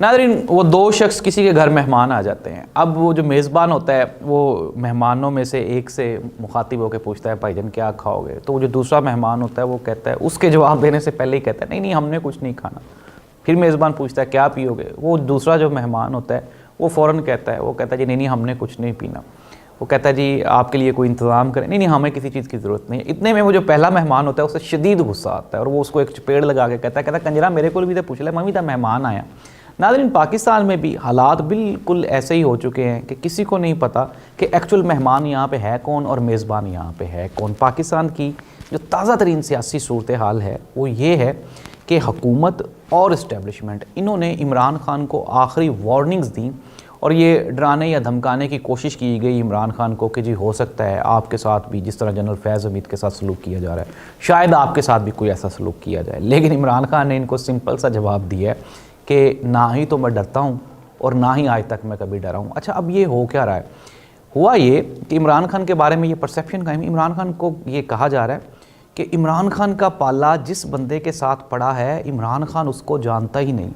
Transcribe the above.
नाज़रीन, वो दो शख्स किसी के घर मेहमान आ जाते हैं। अब वो जो मेज़बान होता है वो मेहमानों में से एक से मुखातिब होकर पूछता है भाईजान क्या खाओगे, तो वो जो दूसरा मेहमान होता है वो कहता है, उसके जवाब देने से पहले ही कहता है नहीं नहीं हमने कुछ नहीं खाना। फिर मेज़बान पूछता है क्या पियोगे, वो दूसरा जो मेहमान होता है वो फ़ौरन कहता है, वो कहता है जी नहीं नहीं हमने कुछ नहीं पीना। वो कहता है जी आपके लिए कोई इंतज़ाम करें, नहीं नहीं हमें किसी चीज़ की ज़रूरत नहीं है। इतने में वो जो पहला मेहमान होता है उससे शदीद गुस्सा आता है और वो उसको एक चपेड़ लगा के कहता है कंजरा मेरे को भी तो पूछ ले, मम्मी तो मेहमान आया। नाज़रीन, पाकिस्तान में भी हालात बिल्कुल ऐसे ही हो चुके हैं कि किसी को नहीं पता कि एक्चुअल मेहमान यहाँ पे है कौन और मेज़बान यहाँ पे है कौन। पाकिस्तान की जो ताज़ा तरीन सियासी सूरत हाल है वो ये है कि हुकूमत और इस्टेब्लिशमेंट इन्होंने इमरान खान को आखिरी वार्निंग्स दी और ये डराने या धमकाने की कोशिश की गई इमरान खान को कि जी हो सकता है आपके साथ भी जिस तरह जनरल फैज़ हमीद के साथ सलूक किया जा रहा है शायद आपके साथ भी कोई ऐसा सलूक किया जाए। लेकिन इमरान खान ने इनको सिंपल सा जवाब दिया है कि ना ही तो मैं डरता हूँ और ना ही आज तक मैं कभी डरा हूँ। अच्छा, अब ये हो क्या रहा है? हुआ ये कि इमरान खान के बारे में ये परसेप्शन कायम, इमरान खान को ये कहा जा रहा है कि इमरान खान का पाला जिस बंदे के साथ पड़ा है इमरान खान उसको जानता ही नहीं।